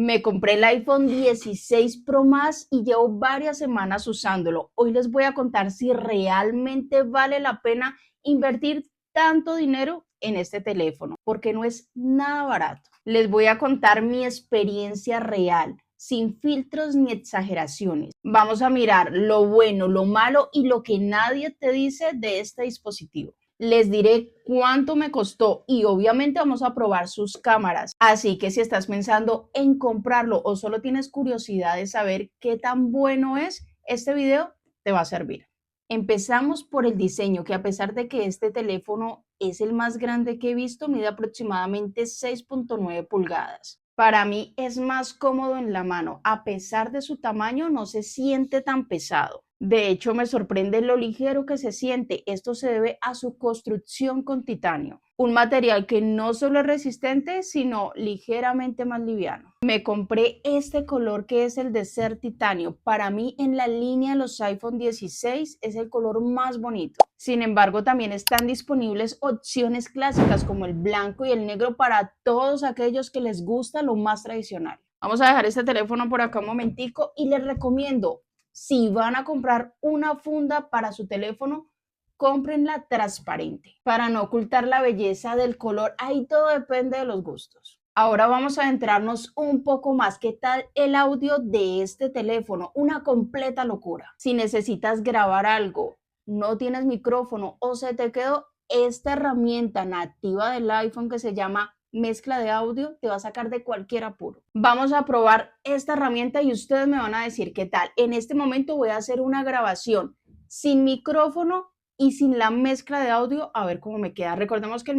Me compré el iPhone 16 Pro Max y llevo varias semanas usándolo. Hoy les voy a contar si realmente vale la pena invertir tanto dinero en este teléfono, porque no es nada barato. Les voy a contar mi experiencia real, sin filtros ni exageraciones. Vamos a mirar lo bueno, lo malo y lo que nadie te dice de este dispositivo. Les diré cuánto me costó y obviamente vamos a probar sus cámaras. Así que si estás pensando en comprarlo o solo tienes curiosidad de saber qué tan bueno es, este video te va a servir. Empezamos por el diseño, que a pesar de que este teléfono es el más grande que he visto, mide aproximadamente 6.9 pulgadas. Para mí es más cómodo en la mano. A pesar de su tamaño, no se siente tan pesado. De hecho, me sorprende lo ligero que se siente. Esto se debe a su construcción con titanio, un material que no solo es resistente, sino ligeramente más liviano. Me compré este color que es el Desert Titanio. Para mí, en la línea de los iPhone 16 es el color más bonito. Sin embargo, también están disponibles opciones clásicas como el blanco y el negro para todos aquellos que les gusta lo más tradicional. Vamos a dejar este teléfono por acá un momentico y les recomiendo, si van a comprar una funda para su teléfono, cómprenla transparente para no ocultar la belleza del color. Ahí todo depende de los gustos. Ahora vamos a adentrarnos un poco más. ¿Qué tal el audio de este teléfono? Una completa locura. Si necesitas grabar algo, no tienes micrófono o se te quedó, esta herramienta nativa del iPhone que se llama mezcla de audio te va a sacar de cualquier apuro. Vamos a probar esta herramienta y ustedes me van a decir qué tal. En este momento voy a hacer una grabación sin micrófono y sin la mezcla de audio, a ver cómo me queda. Recordemos que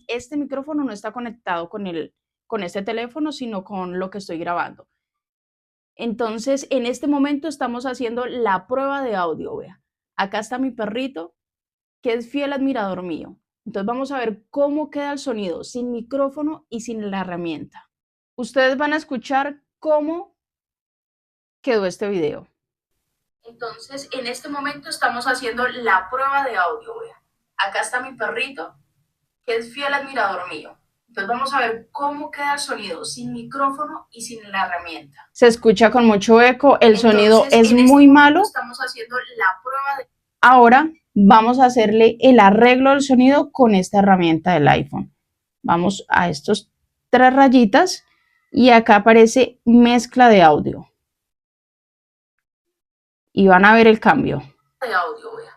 este micrófono no está conectado con este teléfono, sino con lo que estoy grabando. Entonces, en este momento estamos haciendo la prueba de audio. Vea, acá está mi perrito, que es fiel admirador mío. Entonces vamos a ver cómo queda el sonido sin micrófono y sin la herramienta. Ustedes van a escuchar cómo quedó este video. Entonces, en este momento estamos haciendo la prueba de audio. Vea. Acá está mi perrito, que es fiel admirador mío. Entonces vamos a ver cómo queda el sonido sin micrófono y sin la herramienta. Se escucha con mucho eco, el sonido es muy malo. Estamos haciendo la prueba de... Ahora vamos a hacerle el arreglo del sonido con esta herramienta del iPhone. Vamos a estos 3 rayitas y acá aparece mezcla de audio. Y van a ver el cambio. De audio, vea.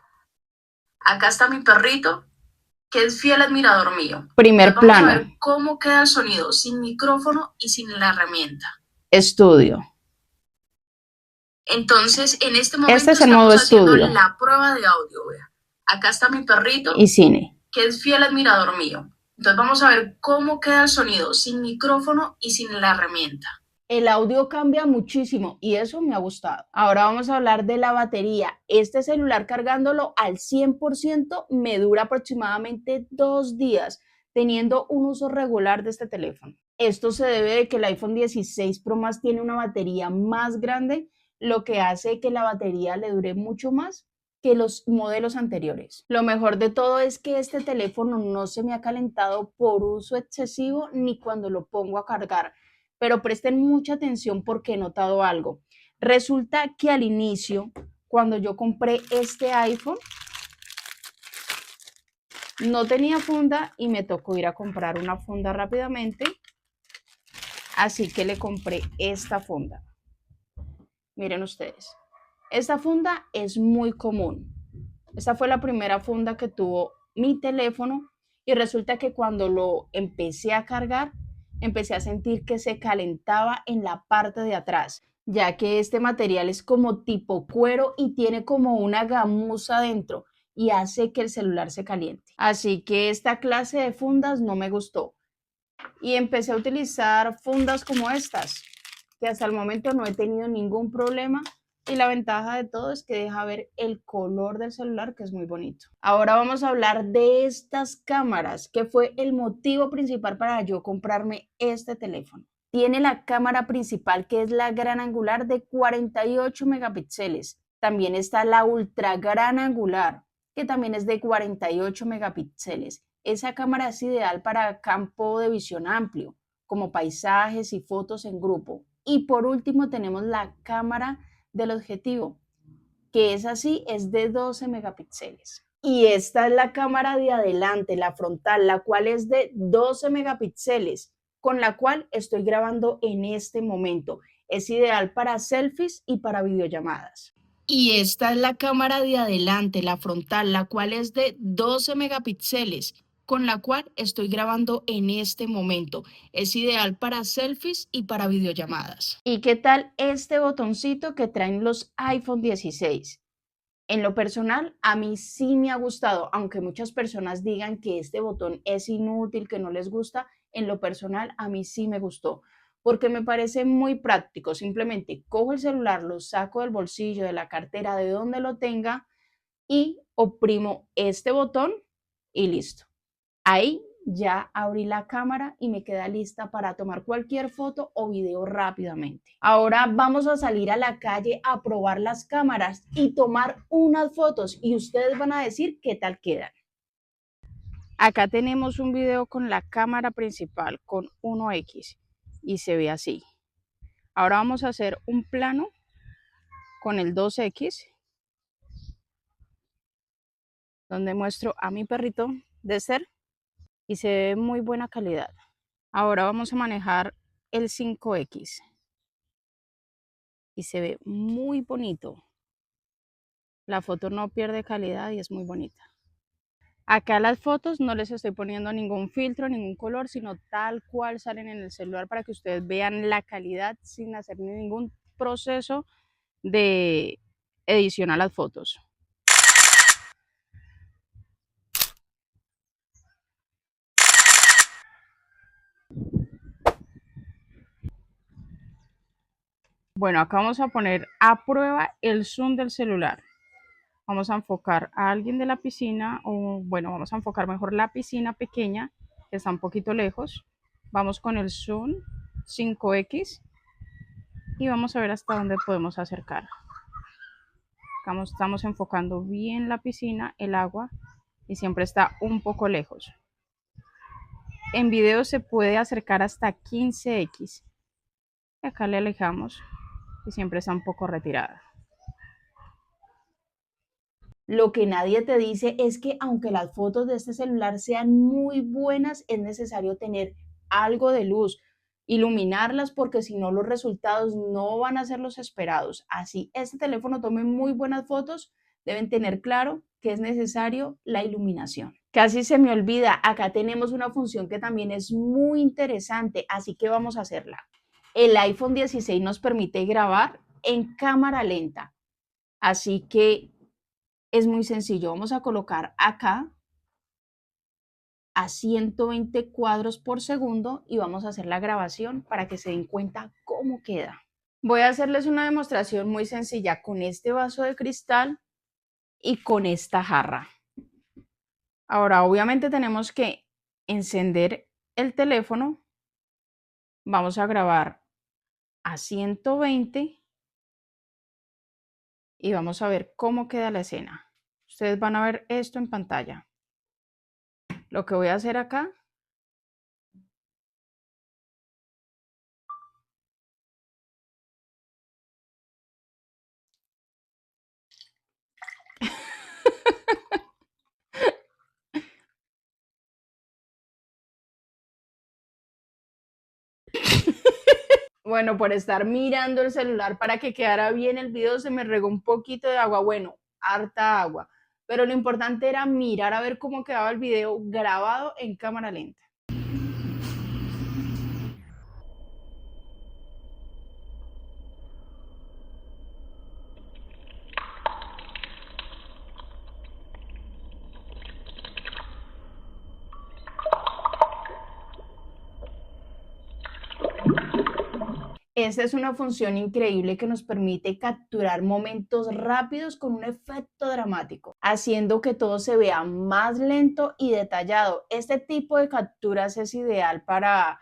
Acá está mi perrito, que es fiel admirador mío. Primer plano. Vamos a ver cómo queda el sonido sin micrófono y sin la herramienta. Estudio. Entonces, en este momento este es el modo estudio. La prueba de audio, vea. Acá está mi perrito. Y cine. Que es fiel admirador mío. Entonces vamos a ver cómo queda el sonido sin micrófono y sin la herramienta. El audio cambia muchísimo y eso me ha gustado. Ahora vamos a hablar de la batería. Este celular cargándolo al 100% me dura aproximadamente 2 días, teniendo un uso regular de este teléfono. Esto se debe de que el iPhone 16 Pro Max tiene una batería más grande, lo que hace que la batería le dure mucho más que los modelos anteriores. Lo mejor de todo es que este teléfono no se me ha calentado por uso excesivo ni cuando lo pongo a cargar. Pero presten mucha atención porque he notado algo. Resulta que al inicio, cuando yo compré este iPhone, no tenía funda y me tocó ir a comprar una funda rápidamente. Así que le compré esta funda. Miren ustedes, esta funda es muy común. Esta fue la primera funda que tuvo mi teléfono y resulta que cuando lo empecé a cargar, empecé a sentir que se calentaba en la parte de atrás, ya que este material es como tipo cuero y tiene como una gamuza dentro y hace que el celular se caliente. Así que esta clase de fundas no me gustó y empecé a utilizar fundas como estas, que hasta el momento no he tenido ningún problema. Y la ventaja de todo es que deja ver el color del celular, que es muy bonito. Ahora vamos a hablar de estas cámaras, que fue el motivo principal para yo comprarme este teléfono. Tiene la cámara principal, que es la gran angular de 48 megapíxeles. También está la ultra gran angular, que también es de 48 megapíxeles. Esa cámara es ideal para campo de visión amplio, como paisajes y fotos en grupo. Y por último tenemos la cámara del objetivo, que es así, es de 12 megapíxeles. Y esta es la cámara de adelante, la frontal, la cual es de 12 megapíxeles, con la cual estoy grabando en este momento. Es ideal para selfies y para videollamadas. Y esta es la cámara de adelante, la frontal, la cual es de 12 megapíxeles, con la cual estoy grabando en este momento. Es ideal para selfies y para videollamadas. ¿Y qué tal este botoncito que traen los iPhone 16? En lo personal, a mí sí me ha gustado, aunque muchas personas digan que este botón es inútil, que no les gusta, en lo personal a mí sí me gustó, porque me parece muy práctico. Simplemente cojo el celular, lo saco del bolsillo, de la cartera, de donde lo tenga y oprimo este botón y listo. Ahí ya abrí la cámara y me queda lista para tomar cualquier foto o video rápidamente. Ahora vamos a salir a la calle a probar las cámaras y tomar unas fotos y ustedes van a decir qué tal quedan. Acá tenemos un video con la cámara principal con 1X y se ve así. Ahora vamos a hacer un plano con el 2X donde muestro a mi perrito de ser y se ve muy buena calidad. Ahora vamos a manejar el 5X y se ve muy bonito. La foto no pierde calidad y es muy bonita. Acá las fotos no les estoy poniendo ningún filtro, ningún color, sino tal cual salen en el celular para que ustedes vean la calidad sin hacer ningún proceso de edición a las fotos. Bueno, acá vamos a poner a prueba el zoom del celular. Vamos a enfocar a alguien de la piscina, o bueno, vamos a enfocar mejor la piscina pequeña, que está un poquito lejos. Vamos con el zoom 5X y vamos a ver hasta dónde podemos acercar. Estamos enfocando bien la piscina, el agua, y siempre está un poco lejos. En video se puede acercar hasta 15X. Y acá le alejamos y siempre está un poco retirada. Lo que nadie te dice es que aunque las fotos de este celular sean muy buenas, es necesario tener algo de luz, iluminarlas porque si no los resultados no van a ser los esperados. Así este teléfono tome muy buenas fotos, deben tener claro que es necesario la iluminación. Casi se me olvida, acá tenemos una función que también es muy interesante, así que vamos a hacerla. El iPhone 16 nos permite grabar en cámara lenta, así que es muy sencillo. Vamos a colocar acá a 120 cuadros por segundo y vamos a hacer la grabación para que se den cuenta cómo queda. Voy a hacerles una demostración muy sencilla con este vaso de cristal y con esta jarra. Ahora, obviamente tenemos que encender el teléfono. Vamos a grabar a 120 y vamos a ver cómo queda la escena. Ustedes van a ver esto en pantalla. Lo que voy a hacer acá bueno, por estar mirando el celular para que quedara bien el video, se me regó un poquito de agua, bueno, harta agua, pero lo importante era mirar a ver cómo quedaba el video grabado en cámara lenta. Esta es una función increíble que nos permite capturar momentos rápidos con un efecto dramático, haciendo que todo se vea más lento y detallado. Este tipo de capturas es ideal para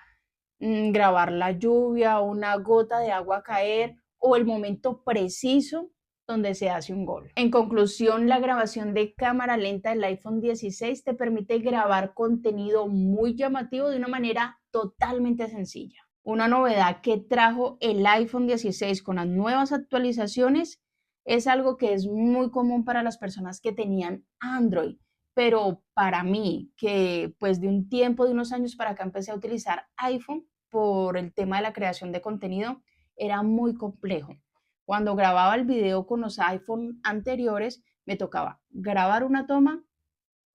grabar la lluvia, una gota de agua caer o el momento preciso donde se hace un gol. En conclusión, la grabación de cámara lenta del iPhone 16 te permite grabar contenido muy llamativo de una manera totalmente sencilla. Una novedad que trajo el iPhone 16 con las nuevas actualizaciones es algo que es muy común para las personas que tenían Android, pero para mí, que pues de un tiempo, de unos años para acá empecé a utilizar iPhone por el tema de la creación de contenido, era muy complejo. Cuando grababa el video con los iPhone anteriores, me tocaba grabar una toma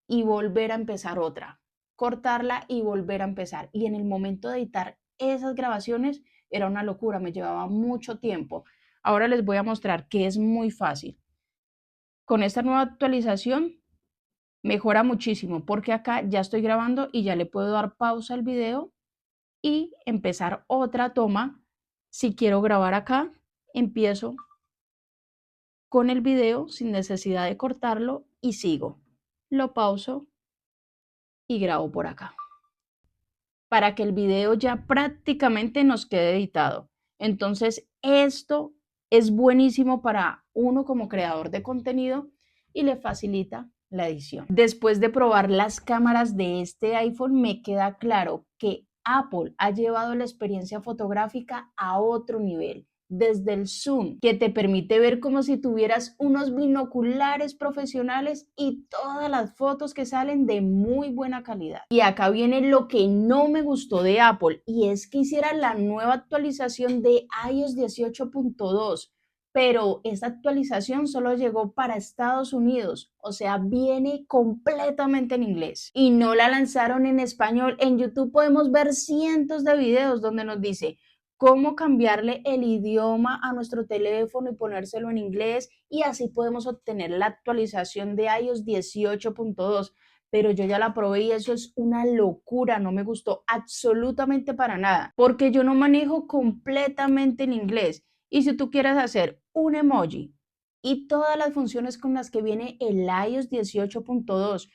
y volver a empezar otra, cortarla y volver a empezar. Y en el momento de editar esas grabaciones era una locura, me llevaba mucho tiempo. Ahora les voy a mostrar que es muy fácil. Con esta nueva actualización mejora muchísimo porque acá ya estoy grabando y ya le puedo dar pausa al video y empezar otra toma. Si quiero grabar acá, empiezo con el video sin necesidad de cortarlo y sigo. Lo pauso y grabo por acá, para que el video ya prácticamente nos quede editado. Entonces, esto es buenísimo para uno como creador de contenido y le facilita la edición. Después de probar las cámaras de este iPhone, me queda claro que Apple ha llevado la experiencia fotográfica a otro nivel. Desde el zoom, que te permite ver como si tuvieras unos binoculares profesionales y todas las fotos que salen de muy buena calidad. Y acá viene lo que no me gustó de Apple, y es que hiciera la nueva actualización de iOS 18.2, pero esta actualización solo llegó para Estados Unidos, o sea, viene completamente en inglés y no la lanzaron en español. En YouTube podemos ver cientos de videos donde nos dice cómo cambiarle el idioma a nuestro teléfono y ponérselo en inglés, y así podemos obtener la actualización de iOS 18.2. Pero yo ya la probé y eso es una locura, no me gustó absolutamente para nada, porque yo no manejo completamente en inglés. Y si tú quieres hacer un emoji y todas las funciones con las que viene el iOS 18.2,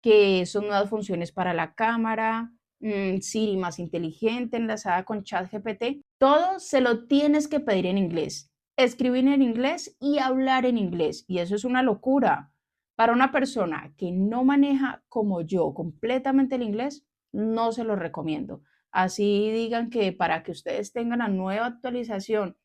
que son nuevas funciones para la cámara, Siri más inteligente enlazada con ChatGPT, todo se lo tienes que pedir en inglés, escribir en inglés y hablar en inglés. Y eso es una locura. Para una persona que no maneja como yo completamente el inglés, no se lo recomiendo. Así digan que para que ustedes tengan la nueva actualización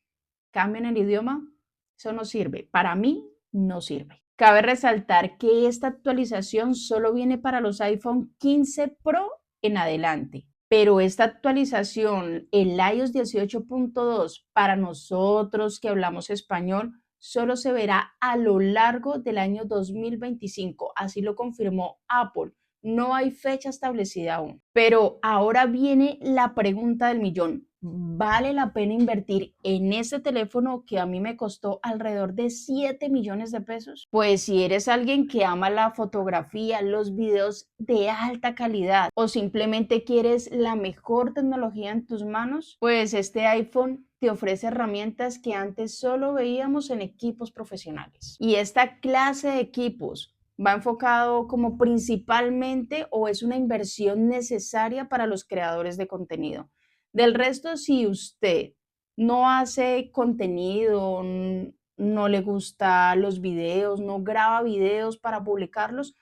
cambien el idioma, eso no sirve. Para mí, no sirve. Cabe resaltar que esta actualización solo viene para los iPhone 15 Pro en adelante, pero esta actualización, el iOS 18.2, para nosotros que hablamos español, solo se verá a lo largo del año 2025. Así lo confirmó Apple. No hay fecha establecida aún. Pero ahora viene la pregunta del millón. ¿Vale la pena invertir en este teléfono que a mí me costó alrededor de 7 millones de pesos? Pues si eres alguien que ama la fotografía, los videos de alta calidad o simplemente quieres la mejor tecnología en tus manos, pues este iPhone te ofrece herramientas que antes solo veíamos en equipos profesionales. Y esta clase de equipos va enfocado como principalmente, o es una inversión necesaria para los creadores de contenido. Del resto, si usted no hace contenido, no le gusta los videos, no graba videos para publicarlos,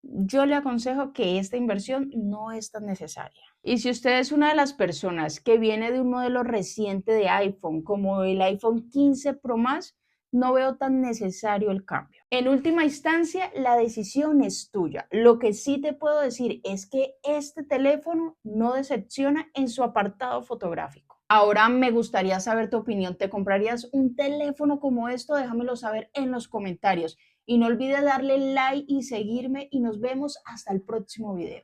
yo le aconsejo que esta inversión no es tan necesaria. Y si usted es una de las personas que viene de un modelo reciente de iPhone, como el iPhone 15 Pro Max, no veo tan necesario el cambio. En última instancia, la decisión es tuya. Lo que sí te puedo decir es que este teléfono no decepciona en su apartado fotográfico. Ahora me gustaría saber tu opinión. ¿Te comprarías un teléfono como esto? Déjamelo saber en los comentarios. Y no olvides darle like y seguirme, y nos vemos hasta el próximo video.